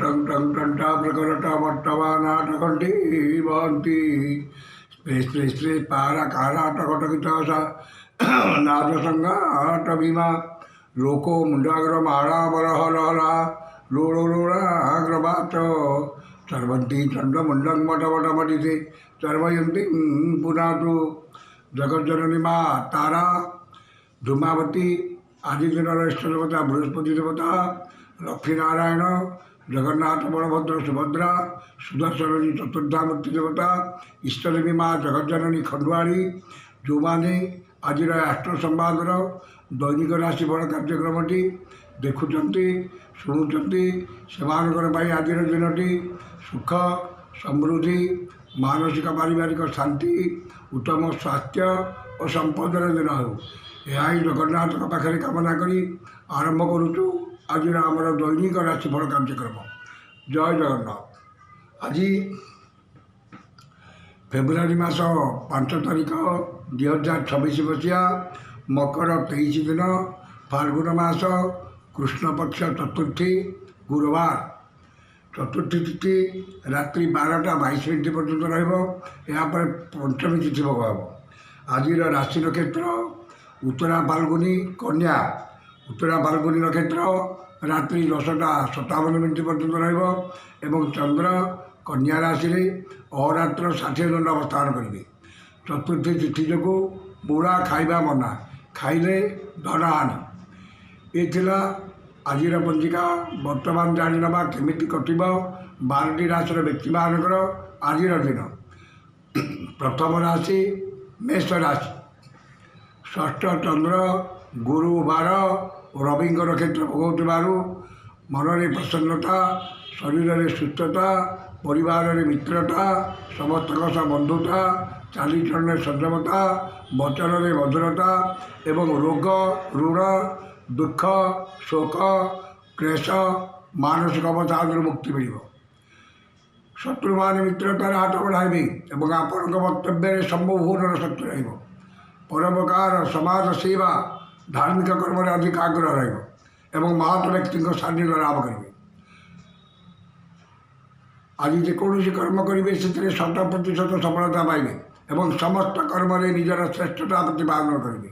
टं टं टंटा प्रकटमट्टवानाटकण्ठी भवन्ति spray spray पारा काराटकटकितसा नादसंगाटभीमा लोको मुण्डाग्रमाणावरहरहरा लोलोलोराग्रवाच सर्वन्ति चण्डमुण्डं मठमठमटिते सर्वयन्ति पुनातु जगज्जननी मा तारा धूमावती आदि दिनर इष्ट देवता बृहस्पति देवता लक्ष्मीनारायण जगन्नाथ बलभद्र सुभद्रा सुदर्शन चतुर्धामूर्ति देवता इष्टदेवी माँ जगज्जननी खंडुआरी जो मैंने आज राष्ट्र संवादर दैनिक राशिफल कार्यक्रमटी देखुंट शुणुंट से आज दिनटी सुख समृद्धि मानसिक पारिवारिक शांति उत्तम स्वास्थ्य और संपदर दिन हो यह जगन्नाथ पाखे कामना करी आरंभ करुचु आज आमर दैनिक राशिफल कार्यक्रम। जय जगन्नाथ। आज फेब्रुआरी मास 5 तारिख 2026 मसीहा मकर 23 दिन फाल्गुन मास कृष्ण पक्ष चतुर्थी गुरुवार चतुर्थी तिथि रात्रि 12टा 22 मिनिट पर्यंत रही पंचमी तिथि भोग हम। आज राशि नक्षत्र उत्तरा फाल्गुनी कन्या उत्तरा फाल्गुनी नक्षत्र रात्रि 10टा 57 मिनिट पर्यंत रही चंद्र कन्या राशि अहोरात्र 60 दंड अवस्थान करेंगे। चतुर्थी तिथि जो बुढ़ा खाइबा मना खाइले धन हानि ये आज पंजिका बर्तमान जाणीना केमी कटो 12टी राशि व्यक्ति मानकर आज दिन। प्रथम राशि मेष राशि षष्ठ चंद्र गुरुवार रवि क्षेत्र भोगुवर मनरे प्रसन्नता शरीर में सुस्थता परिवार में मित्रता समस्त सह बंधुता चालीचलन संयमता वचन में मधुरता एवं रोग ऋण दुख शोक क्लेश मानसिक अवसाद मुक्ति मिल शत्रु मान मित्रतार हाथ बढ़ाइबे और आपण वक्तव्य सम्मोहन शक्ति रोपकार समाज सेवा धार्मिक कर्म अधिक आग्रह रहा महत व्यक्ति शारीर लाभ करेंगे। आज जेकोसी कर्म करेंगे से 100% सफलता पाइबे और समस्त कर्म निजर श्रेष्ठता प्रतिपादन करेंगे।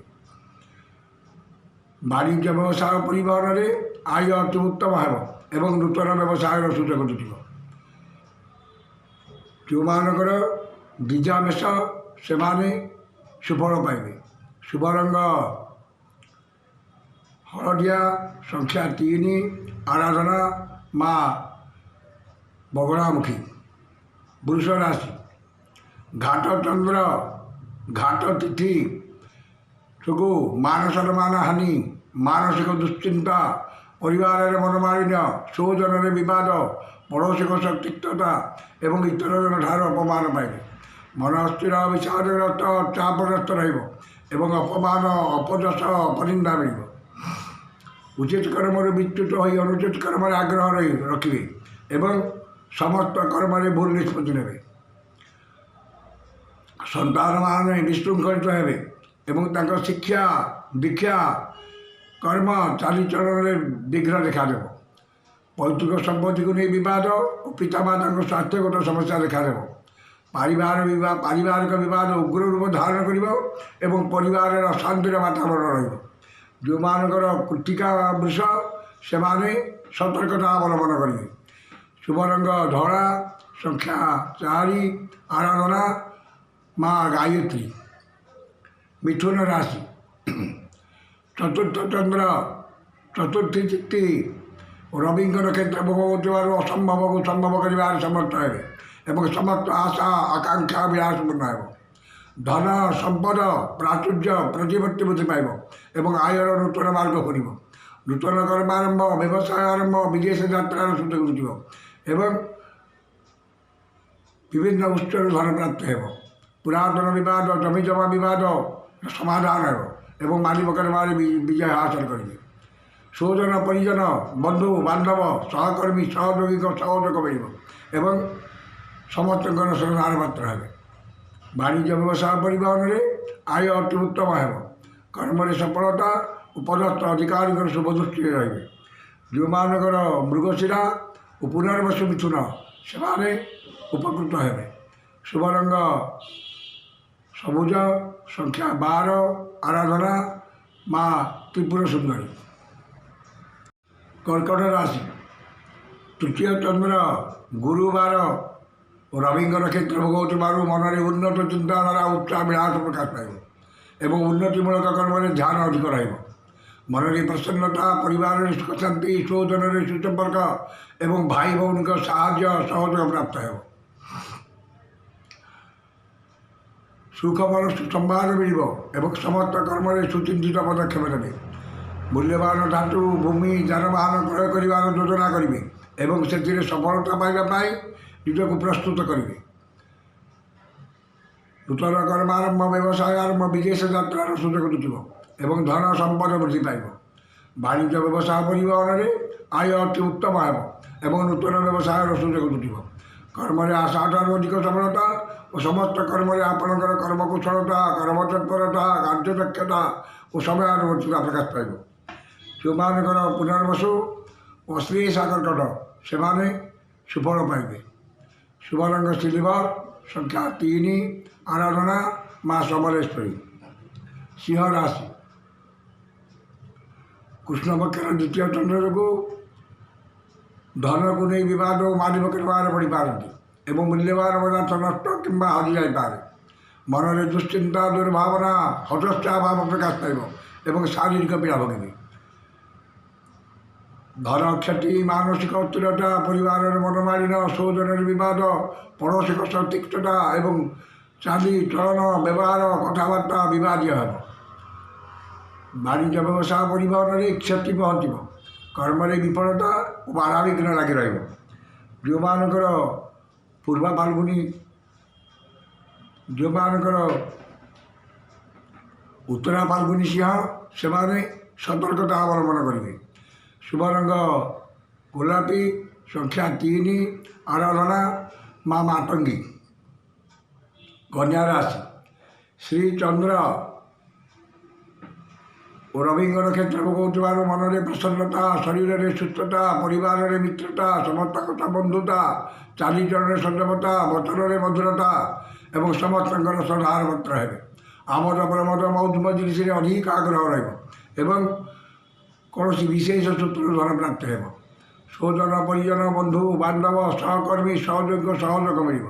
वाणिज्य व्यवसाय परिवहन में आय अति उत्तम हो एवं नूतन व्यवसाय सुजोग जुटिब। जो मानकर द्विजा मेष से सुफल पाइबे। शुभ रंग हलदिया संख्या 3 आराधना माँ बगलामुखी। वृष राशि घाट चंद्र घाट तिथि सुगु मान हानि मानसिक दुश्चिंता परिवार मनमालिन्य स्वजन विवाद पड़ोशी तिक्तता एवं इतर जन ठार अपमान पाइबे। मन अस्थिर विषादग्रस्त चापग्रस्त एवं अपमान अपजस अपनिंदा मिल। उचित कर्म विच्युत हो अनुचित कर्म आग्रह रखिए एवं समस्त कर्म भूल निष्पत्ति ने संतान मान विशृंखलित हेबे शिक्षा दीक्षा कर्म चालीचलन विघ्न देखा पैतृक संपत्ति को नहीं विवाद और पितामाता स्वास्थ्यगत समस्या देखा पारिवारिक विवाद उग्र रूप धारण कर परिवार अशांतिर वातावरण जो मानकर कृतिका वृष से सतर्कता अवलंबन करेंगे। शुभ रंग धड़ा संख्या 4 आराधना माँ गायत्री। मिथुन राशि चतुर्थ चंद्र चतुर्थी तिथि रवि क्षेत्र भोगुवर असंभव को संभव कर समर्थ है समस्त आशा आकांक्षा विलासपूर्ण है। धन संपद प्राचुर्य प्रतिपत्ति बुद्धि पाइब और आयर नूतन मार्ग खोल नूतन कर्म आरंभ व्यवसाय आरंभ विदेश यात्रार सुযোগ जुटिब एवं विभिन्न उत्स धन प्राप्त हो। पुरातन विवाद जमी जमा विवाद समाधान हो माली मकदमार विजय हासिल करेंगे। स्वजन परिजन बंधु बांधव सहकर्मी सहयोगी सहयोग मिल समस्त श्रद्धार पात्र है। वाणिज्य व्यवसाय परिवहन में आय अति उत्तम हो। कर्म सफलता उपदस्थ अधिकारी शुभ दृष्टि रे। जो मानकर मृगशिरा ଓ ପୁନର୍ବସୁ ମିଥୁନ ସେମାନେ ଉପକୃତ ହେବେ। ଶୁଭ ରଙ୍ଗ ସବୁଜ, ସଂଖ୍ୟା 12, ଆରାଧନା ମା ତ୍ରିପୁର ସୁନ୍ଦରୀ। କର୍କଟ ରାଶି, ତୃତୀୟ ଚନ୍ଦ୍ର ଗୁରୁବାର ଓ ରବିଙ୍କ ନକ୍ଷତ୍ର ଭୋଗ ହେଉଥିବାରୁ ମନରେ ଉନ୍ନତ ଚିନ୍ତାଧାରା ଉତ୍ସାହ ବିଳାସ ପ୍ରକାଶ ପାଇବ ଏବଂ ଉନ୍ନତିମୂଳକ କର୍ମରେ ଧ୍ୟାନ ଅଧିକ ରହିବ। ମନରେ ପ୍ରସନ୍ନତା, ପରିବାରରେ ସୁଖ ଶାନ୍ତି, ସ୍ୱଜନରେ ସୁସମ୍ପର୍କ ଏବଂ ଭାଇ ଭଉଣୀଙ୍କ ସାହାଯ୍ୟ ସହଯୋଗ ପ୍ରାପ୍ତ ହେବ। ସୁଖବର ସୁସମ୍ବାଦ ମିଳିବ ଏବଂ ସମସ୍ତ କର୍ମରେ ସୁଚିନ୍ତିତ ପଦକ୍ଷେପ ନେବେ। ମୂଲ୍ୟବାନ ଧାତୁ, ଭୂମି, ଯାନବାହନ କ୍ରୟ କରିବାର ଯୋଜନା କରିବେ ଏବଂ ସେଥିରେ ସଫଳତା ପାଇବା ପାଇଁ ନିଜକୁ ପ୍ରସ୍ତୁତ କରିବେ। ନୂତନ କର୍ମ ଆରମ୍ଭ, ବ୍ୟବସାୟ ଆରମ୍ଭ, ବିଦେଶ ଯାତ୍ରାର ସୁଯୋଗ ଜୁଟିବ ଏବଂ ଧନ ସମ୍ପଦ ବୃଦ୍ଧି ପାଇବ। ବାଣିଜ୍ୟ ବ୍ୟବସାୟ ପରିବହନରେ ଆୟ ଅତି ଉତ୍ତମ ହେବ ଏବଂ ନୂତନ ବ୍ୟବସାୟର ସୁଯୋଗ ଜୁଟିବ। କର୍ମରେ ଆଶାଠାରୁ ଅଧିକ ସଫଳତା ଓ ସମସ୍ତ କର୍ମରେ ଆପଣଙ୍କର କର୍ମକୁଶଳତା, କର୍ମତତ୍ପରତା, କାର୍ଯ୍ୟଦକ୍ଷତା ଓ ସମୟାନୁବର୍ତ୍ତିତା ପ୍ରକାଶ ପାଇବ। ଯେଉଁମାନଙ୍କର ପୁନର୍ବସୁ ଓ ଶ୍ଳେଷା କର୍କଟ ସେମାନେ ସୁଫଳ ପାଇବେ। ଶୁଭ ରଙ୍ଗ ସିଲଭର, ସଂଖ୍ୟା 3, ଆରାଧନା ମା ସମଲେଶ୍ୱରୀ। ସିଂହ ରାଶି, କୃଷ୍ଣପକ୍ଷର ଦ୍ୱିତୀୟ ଚନ୍ଦ୍ର ଯୋଗୁଁ ଧନକୁ ନେଇ ବିବାଦ ଓ ମାଲିବକର ପଡ଼ିପାରନ୍ତି ଏବଂ ମୂଲ୍ୟବାନ ପଦାର୍ଥ ନଷ୍ଟ କିମ୍ବା ହଜିଯାଇପାରେ। ମନରେ ଦୁଶ୍ଚିନ୍ତା, ଦୁର୍ଭାବନା, ହତୋତ୍ସାହ ପ୍ରକାଶ ପାଇବ ଏବଂ ଶାରୀରିକ ପୀଡ଼ା ଭୋଗିବେ। ଧନ କ୍ଷତି, ମାନସିକ ଅସ୍ଥିରତା, ପରିବାରର ମନୋମାଳିନ୍ୟ, ସ୍ୱଜନରେ ବିବାଦ, ପଡ଼ୋଶୀଙ୍କ ସହ ତିକ୍ତତା ଏବଂ ଚାଲି ଚଳନ, ବ୍ୟବହାର, କଥାବାର୍ତ୍ତା ବିବାଦୀୟ ହେବ। ବାଣିଜ୍ୟ ବ୍ୟବସାୟ ପରିବହନରେ କ୍ଷତି ପହଞ୍ଚିବ। କର୍ମରେ ବିଫଳତା ଓ ବାଧାବିଘ୍ନ ଲାଗି ରହିବ। ଯେଉଁମାନଙ୍କର ଉତ୍ତରା ଫାଲ୍ଗୁନୀ ସିଂହ ସେମାନେ ସତର୍କତା ଅବଲମ୍ବନ କରିବେ। ଶୁଭ ରଙ୍ଗ ଗୋଲାପୀ, ସଂଖ୍ୟା 3, ଆରାଧନା ମା ମାତଙ୍ଗୀ। କନ୍ୟା ରାଶି, ଶ୍ରୀ ଚନ୍ଦ୍ର ଓ ରବିଙ୍କ ନକ୍ଷତ୍ର ଭୋଗ ହେଉଥିବାରୁ ମନରେ ପ୍ରସନ୍ନତା, ଶରୀରରେ ସୁସ୍ଥତା, ପରିବାରରେ ମିତ୍ରତା, ସମସ୍ତଙ୍କ ସହ ବନ୍ଧୁତା, ଚାଲିଚଳନରେ ସଂଯମତା, ବଚନରେ ମଧୁରତା ଏବଂ ସମସ୍ତଙ୍କର ସଦାରବତ୍ର ହେବେ। ଆମୋଦ ପ୍ରମୋଦ ମୌଜ ମଜଲିସରେ ଅଧିକ ଆଗ୍ରହ ରହିବ ଏବଂ କୌଣସି ବିଶେଷ ସୂତ୍ରରୁ ଧନ ପ୍ରାପ୍ତ ହେବ। ସ୍ୱଜନ, ପରିଜନ, ବନ୍ଧୁ ବାନ୍ଧବ, ସହକର୍ମୀ, ସହଯୋଗ ମିଳିବ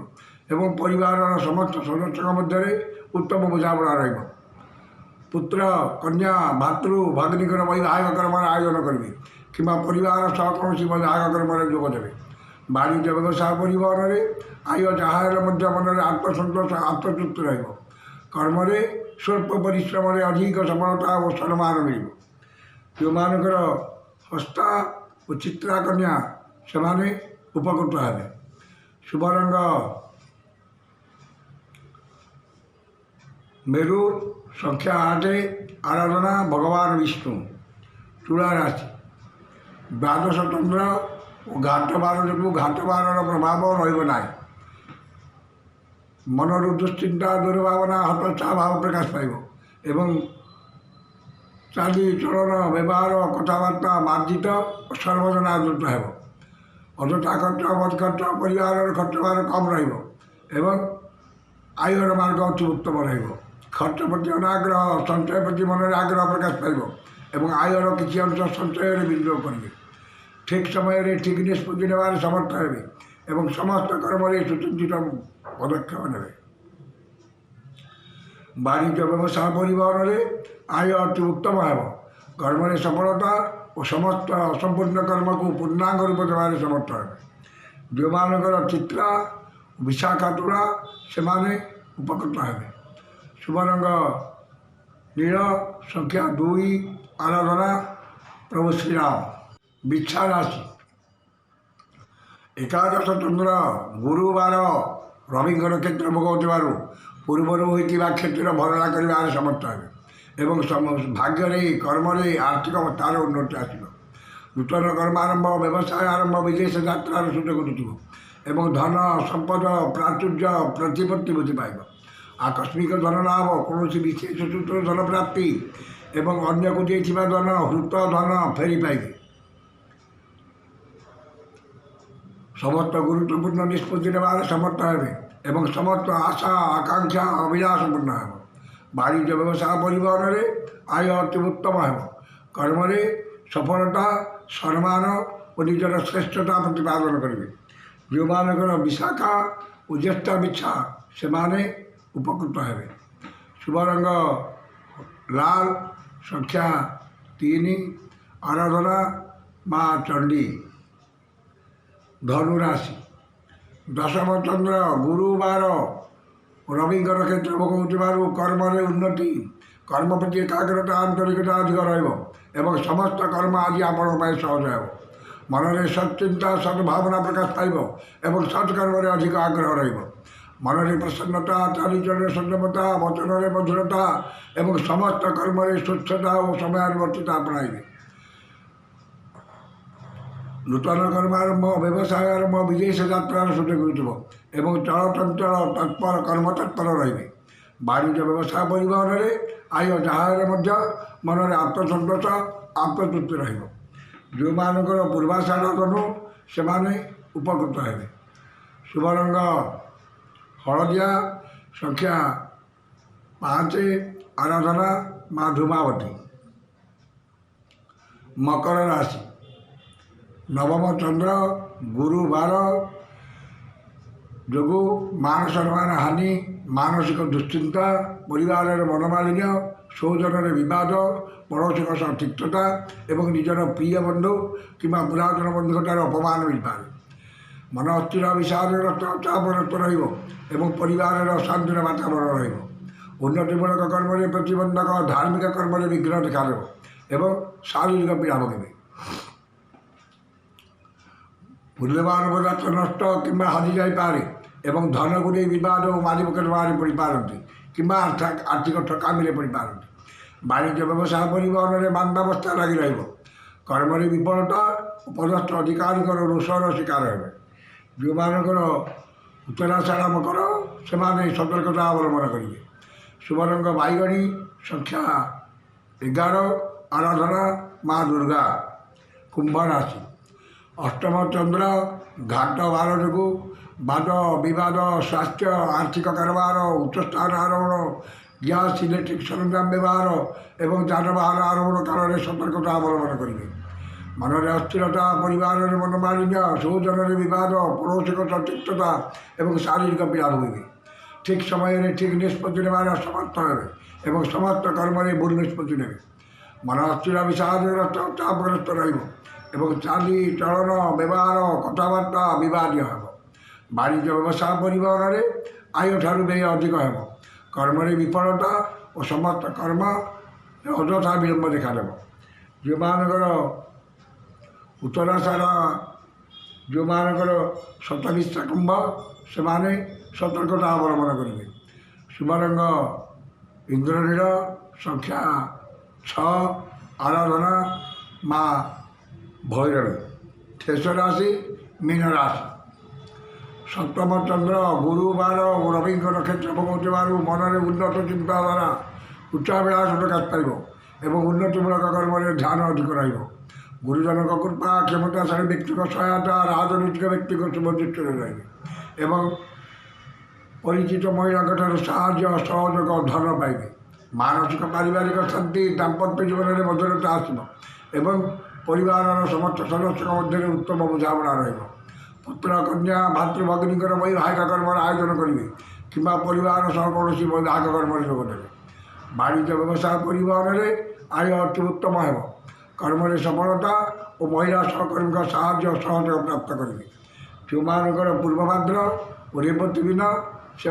ଏବଂ ପରିବାରର ସମସ୍ତ ସଦସ୍ୟଙ୍କ ମଧ୍ୟରେ ଉତ୍ତମ ବୁଝାମଣା ରହିବ। ପୁତ୍ର, କନ୍ୟା, ଭାତୃ, ଭଗ୍ନୀଙ୍କର ବୈବାହିକ କର୍ମର ଆୟୋଜନ କରିବେ କିମ୍ବା ପରିବାର ସହ କୌଣସି ବୈବାହିକ କର୍ମରେ ଯୋଗ ଦେବେ। ବାଣିଜ୍ୟ ବ୍ୟବସାୟ ପରିବହନରେ ଆୟ ଯାହା ହେଲେ ମଧ୍ୟ ମନରେ ଆତ୍ମସନ୍ତୋଷ, ଆତ୍ମତୃପ୍ତି ରହିବ। କର୍ମରେ ସ୍ୱଳ୍ପ ପରିଶ୍ରମରେ ଅଧିକ ସଫଳତା ଓ ସମ୍ମାନ ମିଳିବ। ଯେଉଁମାନଙ୍କର ହସ୍ତା ଓ ଚିତ୍ରା କନ୍ୟା ସେମାନେ ଉପକୃତ ହେବେ। ଶୁଭ ରଙ୍ଗ ମେରୁ, ସଂଖ୍ୟା 8, ଆରାଧନା ଭଗବାନ ବିଷ୍ଣୁ। ତୁଳା ରାଶି, ଦ୍ୱାଦଶ ଚନ୍ଦ୍ର ଓ ଘାତବାର ଯୋଗୁଁ ଘାତବାରର ପ୍ରଭାବ ରହିବ ନାହିଁ। ମନରୁ ଦୁଶ୍ଚିନ୍ତା, ଦୁର୍ଭାବନା, ହତୋତ୍ସାହ ଭାବ ପ୍ରକାଶ ପାଇବ ଏବଂ ଚାଲି ଚଳନ, ବ୍ୟବହାର, କଥାବାର୍ତ୍ତା ମାର୍ଜିତ ଓ ସର୍ବଜନା ଆଦୃତ ହେବ। ଅଯଥା ଖର୍ଚ୍ଚ, ବଦ ଖର୍ଚ୍ଚ, ପରିବାରର ଖର୍ଚ୍ଚଭାର କମ୍ ରହିବ ଏବଂ ଆୟର ମାର୍ଗ ଅତି ଉତ୍ତମ ରହିବ। ଖର୍ଚ୍ଚ ପ୍ରତି ଅନାଗ୍ରହ, ସଞ୍ଚୟ ପ୍ରତି ମନରେ ଆଗ୍ରହ ପ୍ରକାଶ ପାଇବ ଏବଂ ଆୟର କିଛି ଅଂଶ ସଞ୍ଚୟରେ ବିନିଯୋଗ କରିବେ। ଠିକ୍ ସମୟରେ ଠିକ୍ ନିଷ୍ପତ୍ତି ନେବାରେ ସମର୍ଥ ହେବେ ଏବଂ ସମସ୍ତ କର୍ମରେ ସୁଚିନ୍ତିତ ପଦକ୍ଷେପ ନେବେ। ବାଣିଜ୍ୟ ବ୍ୟବସାୟ ପରିବହନରେ ଆୟ ଅତି ଉତ୍ତମ ହେବ। କର୍ମରେ ସଫଳତା ଓ ସମସ୍ତ ଅସମ୍ପୂର୍ଣ୍ଣ କର୍ମକୁ ପୂର୍ଣ୍ଣାଙ୍ଗ ରୂପ ଦେବାରେ ସମର୍ଥ ହେବେ। ଯେଉଁମାନଙ୍କର ଚିତ୍ରା ବିଶାଖା ତୁଳା ସେମାନେ ଉପକୃତ ହେବେ। ଶୁଭ ରଙ୍ଗ ନୀଳ, ସଂଖ୍ୟା 2, ଆରାଧନା ପ୍ରଭୁ ଶ୍ରୀରାମ। ବିଛା ରାଶି, ଏକାଦଶ ଚନ୍ଦ୍ର ଗୁରୁବାର ରବିଙ୍କ ନକ୍ଷତ୍ର ଭୋଗ ହେଉଥିବାରୁ ପୂର୍ବରୁ ହୋଇଥିବା କ୍ଷତିର ଭରଣା କରିବାରେ ସମର୍ଥ ହେବେ ଏବଂ ଭାଗ୍ୟରେ, କର୍ମରେ, ଆର୍ଥିକ ଅବସ୍ଥାରେ ଉନ୍ନତି ଆସିବ। ନୂତନ କର୍ମ ଆରମ୍ଭ, ବ୍ୟବସାୟ ଆରମ୍ଭ, ବିଦେଶ ଯାତ୍ରାର ସୁଯୋଗ ଜୁଟିବ ଏବଂ ଧନ ସମ୍ପଦ, ପ୍ରାଚୁର୍ଯ୍ୟ, ପ୍ରତିପତ୍ତି ବୃଦ୍ଧି ପାଇବ। ଆକସ୍ମିକ ଧନ ଲାଭ, କୌଣସି ବିଶେଷ ସୂତ୍ରରେ ଧନ ପ୍ରାପ୍ତି ଏବଂ ଅନ୍ୟକୁ ଦେଇଥିବା ଧନ, ହୃତ ଧନ ଫେରି ପାଇବେ। समस्त गुरुत्वपूर्ण निष्पत्ति नेबार समर्थ हेबे एवं समस्त आशा आकांक्षा अभिलाष पूर्ण हेब वाणिज्य व्यवसाय परिवहन में आय अति उत्तम हेब कर्म सफलता सम्मान और निजर श्रेष्ठता प्रतिपादन करेंगे जो मानकर विशाखा और ज्येष्ठा बिच्छा से माने उपकृत हेबे शुभ रंग लाल संख्या 3 आराधना माँ चंडी धनुराशि दशम चंद्र गुरुवार रविंकर क्षेत्र भोग कर्म उन्नति कर्म प्रति एकाग्रता आंतरिकता अधिक रही समस्त कर्म आज आपण सहज हो मन में सच्चिंता सद्भावना प्रकाश पाइब सत्कर्म अधिक आग्रह रन में प्रसन्नता चारिचरण संयमता वचन में मधुरता एवं समस्त कर्म स्वच्छता और समयानुवर्तिता अपनाइबे नूतन कर्मारंभ व्यवसाय आरंभ विदेश यात्रार सुযোগ एवं चलचंचल तत्पर कर्म तत्पर रे वाणिज्य व्यवसाय परिवहन में आय जहाज मन में आत्मसंतोष आत्मतृप्ति रो मानकर पूर्वाषाढ़ धनु से उपकृत हे शुभ रंग हलदिया संख्या 5 आराधना माँ धूमावती मकर राशि नवम चंद्र गुरुवार जो मान सम्मान हानि मानसिक दुश्चिंता परिवार मनमालिन्य सौजन विवाद पड़ोसी सह तिक्तता एवं निजर प्रिय बंधु कि पुरातन बंधुठार अपमान मिल पाए मन अस्थिर विषाद चापग्रस्त रही परिवार शांतिर वातावरण रन्नतिमूलक कर्म प्रतिबंधक धार्मिक कर्म विघ्न देखा एवं शारीरिक पीड़ा भोगे मूल्यवान पदार्थ नष्ट कि हजि जापे एवं धन को नहीं बद और मारी पकेट बाहर पड़ पारती कि आर्थिक ठकामी पड़ पारती वाणिज्य व्यवसाय परिवहन में मांदावस्था लगी कर्म विफलता पदस्थ अधिकारी रोषर शिकार हे जो मानकर उत्तराषाढ़ मकर से सतर्कता अवलंबन करेंगे शुभ रंग बैगणी संख्या 11 आराधना माँ दुर्गा कुंभ राशि अष्टम चंद्र घाट बार जो वाद विवाद स्वास्थ्य आर्थिक कारोबार उच्चस्थान आरोहण गैस इलेक्ट्रिक सरंजाम व्यवहार एवं जानवाहन आरोहण काल में सतर्कता अवलंबन करेंगे मन में अस्थिरता परिवार में मनमालिन्य सौजन विवाद पड़ोसी सतिक्तता एवं शारीरिक पीड़ा भोगे ठीक समय ठीक निष्पत्ति नेबार समर्थ हे समस्त कर्म में भूल निष्पत्ति ने मन अस्थिर विषादग्रस्त चापग्रस्त एवं चाली चलन व्यवहार कथबार्ता विवादीय हे वाणिज्य व्यवसाय परिवहन में आय ठार व्यय अधिक हे कर्म विफलता और समस्त कर्म अଯଥା विलम्ब देखा जो मानकर उत्तराषाढ़ जो मानकर 27 कुंभ से सतर्कता अवलंबन करेंगे शुभ रंग इंद्रनील संख्या 6 आराधना माँ भैरवी शेष राशि मीन राशि सप्तम चंद्र गुरुवार रविंकर क्षेत्र भोग मन में उन्नत चिंता द्वारा उच्चाभिलाष प्रकाश पाइब उन्नतिमूलक कर्म ध्यान अधिक रही गुरुजन कृपा क्षमताशाली व्यक्ति सहायता राजनीतिक व्यक्ति शुभदृष्टि रहे परिचित महिला साहय सहयोग धन पाइबे मानसिक पारिवारिक शांति दाम्पत्य जीवन में मधुरता आसव परिवार समस्त सदस्य मध्य उत्तम बुझाणा पुत्र कन्या भातृभगिनी वैवाहिक कर्म आयोजन करेंगे कि परिवार सह कौन वैवाहिक कर्म जोगदेवे वाणिज्य व्यवसाय परिवहन में आय अति उत्तम हे कर्म सफलता और महिला सहकर्मी साहय सहयोग प्राप्त करेंगे जो मानकर पूर्वभाद्र और रेवती दिन से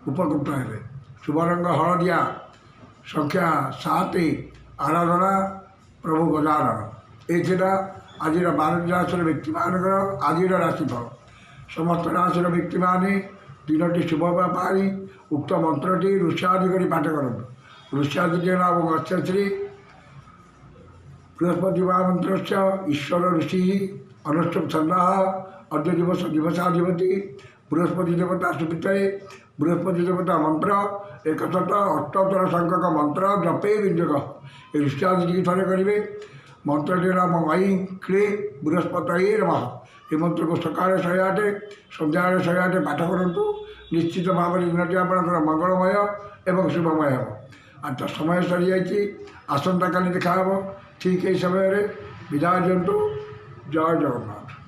उपकृत हे शुभ रंग हलदिया संख्या 7 आराधना प्रभु गजानन ये आज 12 राशि व्यक्ति आज राशिफल समस्त राशि व्यक्ति मैंने 3टी शुभ व्यापारी उक्त मंत्रटी ऋष्यादि कर पाठ करूँ ऋष्यादि नाम मत्स्यश्री बृहस्पति मंत्र ईश्वर ऋषि अनुष्ठुप छंद अद्य दिवस दिवसाधिपति बृहस्पति देवता सुपितये बृहस्पति देवता मंत्र 178 संख्यक मंत्र जपे विजय ऋष्यादि थरे करेंगे ମନ୍ତ୍ରଟି ହେଲା ମୋ ଭାଇ କ୍ଳି ବୃହସ୍ପତି ନମଃ। ଏ ମନ୍ତ୍ରକୁ ସକାଳେ 108 ସନ୍ଧ୍ୟାବେଳେ 108 ପାଠ କରନ୍ତୁ। ନିଶ୍ଚିତ ଭାବରେ ଦିନଟି ଆପଣଙ୍କର ମଙ୍ଗଳମୟ ଏବଂ ଶୁଭମୟ ହେବ। ଆଉ ତ ସମୟ ସରିଯାଇଛି, ଆସନ୍ତାକାଲି ଦେଖା ହେବ ଠିକ୍ ଏହି ସମୟରେ। ବିଦାୟ ଦିଅନ୍ତୁ। ଜୟ ଜଗନ୍ନାଥ।